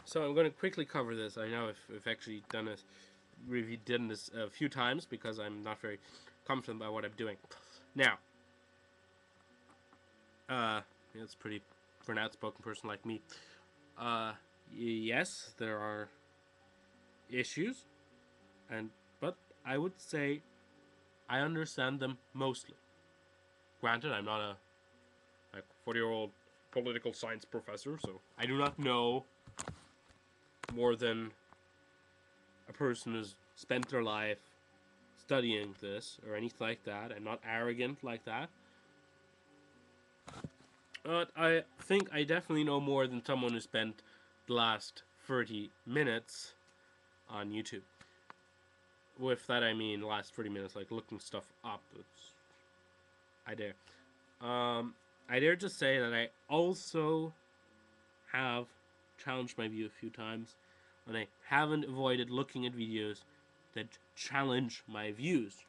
So I'm going to quickly cover this. I know I've actually done this, done this a few times because I'm not very confident about what I'm doing. Now, it's pretty for an outspoken person like me. Yes, there are issues, and but I would say I understand them mostly. Granted, I'm not a 40-year-old political science professor, so I do not know more than a person who's spent their life studying this or anything like that. I'm not arrogant like that. But I think I definitely know more than someone who spent the last 30 minutes on YouTube. With that, I mean last 30 minutes, like looking stuff up. I dare. I dare just say that I also have challenged my view a few times, and I haven't avoided looking at videos that challenge my views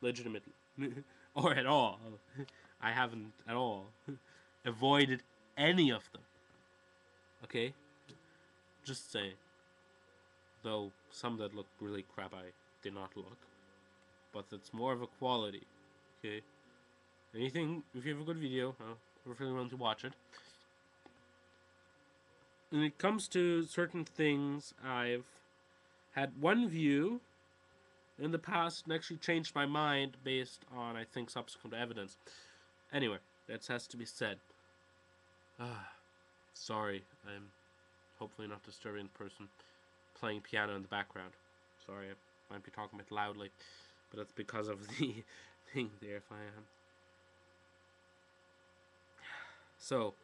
legitimately or at all. I haven't at all avoided any of them. Okay, just saying. Though some that look really crap, I did not look. But it's more of a quality. Okay. Anything, if you have a good video, I'll really want to watch it. When it comes to certain things, I've had one view in the past and actually changed my mind based on, I think, subsequent evidence. Anyway, that has to be said. Sorry, I'm hopefully not disturbing the person playing piano in the background. Sorry, I might be talking a bit loudly, but that's because of the thing there if I am. So,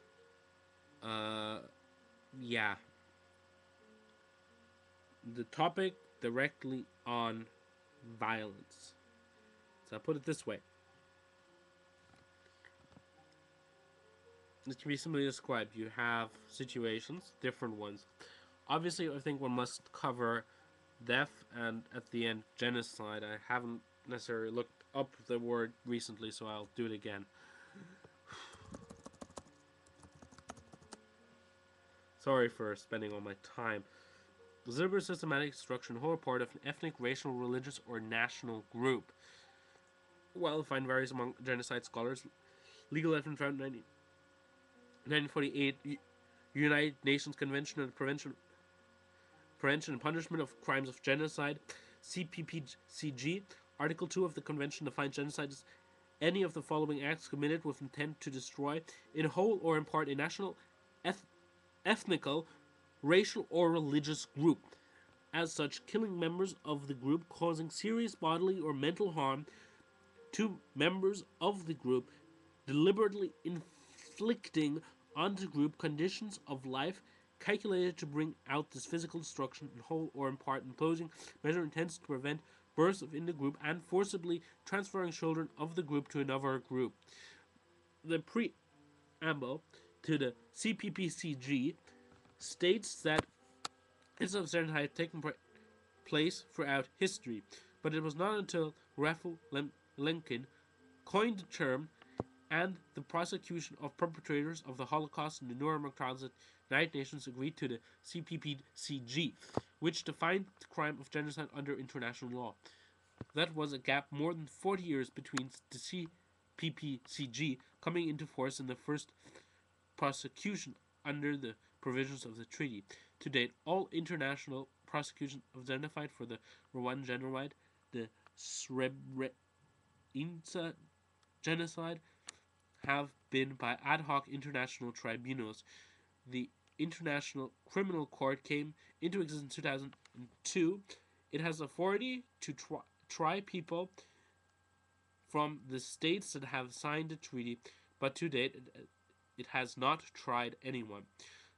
yeah. The topic directly on violence. So I'll put it this way. It can be simply described. You have situations, different ones. Obviously, I think one must cover death and, at the end, genocide. I haven't necessarily looked up the word recently, so I'll do it again. Sorry for spending all my time. Deliberate systematic destruction, whole part of an ethnic, racial, religious, or national group. Well-defined varies among genocide scholars. Legal evidence found in 1948 United Nations Convention on the Prevention and Punishment of Crimes of Genocide, CPPCG. Article 2 of the Convention defines genocide as any of the following acts committed with intent to destroy, in whole or in part, a national, ethnical, racial, or religious group. As such, killing members of the group, causing serious bodily or mental harm to members of the group, deliberately inflicting on the group conditions of life calculated to bring out this physical destruction in whole or in part, imposing measure intended to prevent birth in the group, and forcibly transferring children of the group to another group. The preamble to the CPPCG states that incidents of genocide have taken place throughout history, but it was not until Raphael Lemkin coined the term and the prosecution of perpetrators of the Holocaust in the Nuremberg trials that the United Nations agreed to the CPPCG, which defined the crime of genocide under international law. That was a gap more than 40 years between the CPPCG coming into force and the first prosecution under the provisions of the treaty. To date, all international prosecutions of genocide for the Rwandan genocide, the Srebrenica genocide, have been by ad hoc international tribunals. The International Criminal Court came into existence in 2002. It has authority to try people from the states that have signed the treaty, but to date it has not tried anyone.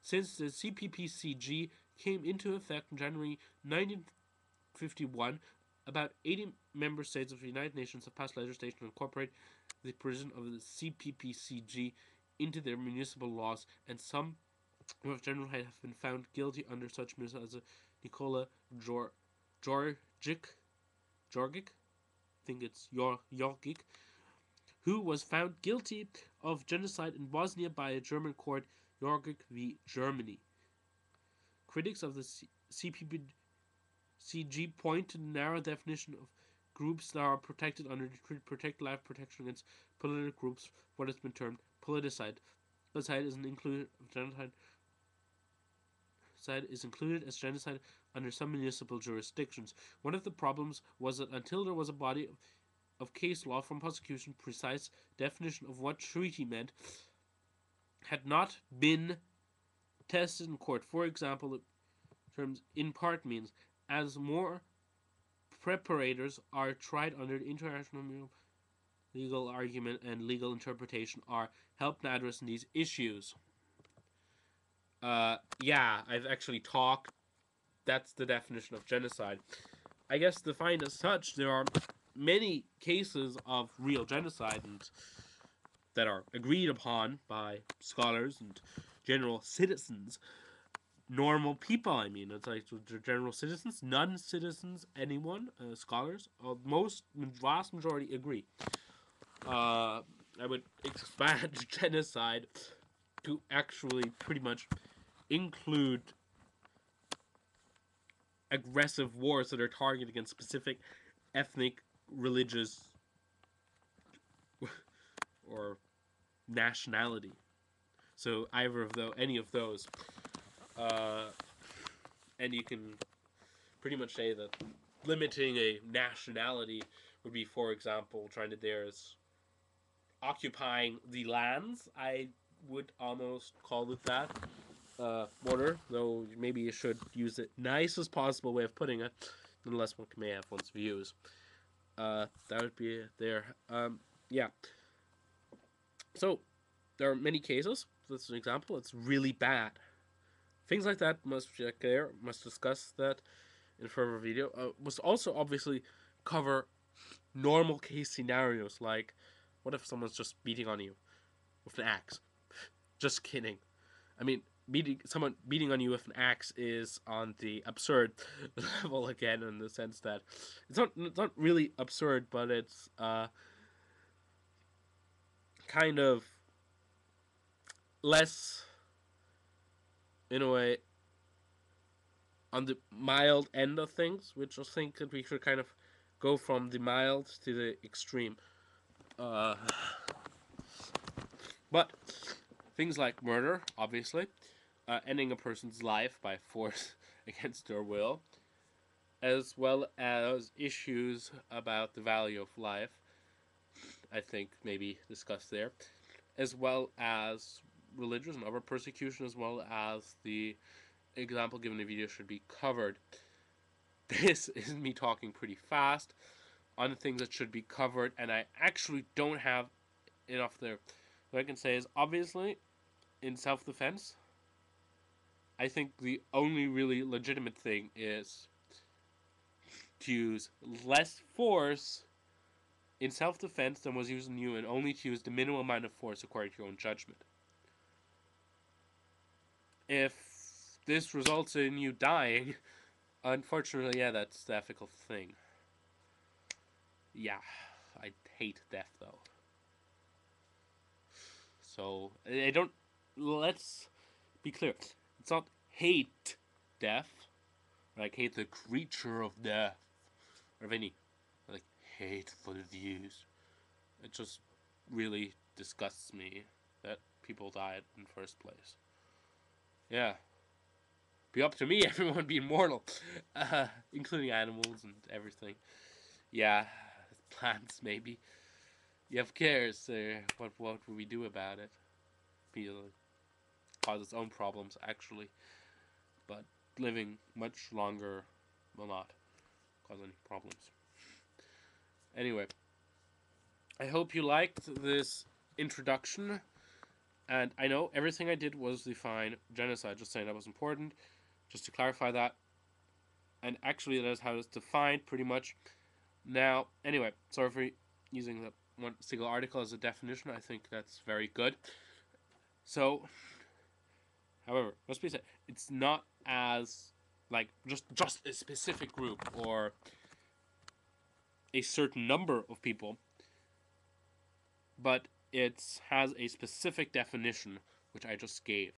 Since the CPPCG came into effect in January 1951, about 80 member states of the United Nations have passed legislation to incorporate the provision of the CPPCG into their municipal laws, and some of genocide have been found guilty under such measures as Nikola Jorgic, I think it's Jorgic, who was found guilty of genocide in Bosnia by a German court, Jorgic v. Germany. critics of the CPPCG point to the narrow definition of groups that are protected under the Protect Life Protection Against Political Groups, what has been termed politicide. Politicide is included of genocide. Is included as genocide under some municipal jurisdictions. One of the problems was that until there was a body of case law from prosecution, precise definition of what treaty meant had not been tested in court. For example, the terms in part means as more preparators are tried under the international legal argument and legal interpretation are helped in addressing these issues. Yeah, I've actually talked. That's the definition of genocide. I guess defined as such, there are many cases of real genocide and that are agreed upon by scholars and general citizens. Normal people, I mean, it's like general citizens, non-citizens, anyone, scholars, most vast majority agree. I would expand genocide to actually pretty much include aggressive wars that are targeted against specific ethnic, religious, or nationality. So either of those, any of those, and you can pretty much say that limiting a nationality would be, for example, trying to there's occupying the lands. I would almost call it that. Border, though maybe you should use the nicest possible way of putting it. Nonetheless, one may have one's views. That would be there. Yeah. So, there are many cases. This is an example. It's really bad. Things like that must check there. Must discuss that in further video. Must also obviously cover normal case scenarios, like what if someone's just beating on you with an axe? Just kidding. I mean, someone beating on you with an axe is on the absurd level again, in the sense that it's not really absurd, but it's kind of less, in a way, on the mild end of things, which I think that we should kind of go from the mild to the extreme. But things like murder, obviously, ending a person's life by force against their will, as well as issues about the value of life, I think maybe discussed there, as well as religious and other persecution, as well as the example given in the video should be covered. This is me talking pretty fast on the things that should be covered, and I actually don't have enough there. What I can say is, obviously, in self-defense, I think the only really legitimate thing is to use less force in self-defense than was used in you, and only to use the minimum amount of force according to your own judgment. If this results in you dying, unfortunately, yeah, that's the ethical thing. Yeah, I hate death, though. So, I don't... Let's be clear. It's not hate death. Like, hate the creature of death. Or of any, like, hateful views. It just really disgusts me that people died in the first place. Yeah. Be up to me, everyone would be immortal. Including animals and everything. Yeah, plants maybe. Yeah, who cares? What would we do about it? Cause its own problems, actually. But living much longer will not cause any problems. Anyway, I hope you liked this introduction. And I know everything I did was define genocide, just saying that was important. Just to clarify that. And actually, that is how it's defined, pretty much. Now, anyway, sorry for using that one single article as a definition. I think that's very good. So, however, must be said, it's not as, like, just a specific group or a certain number of people, but it has a specific definition, which I just gave.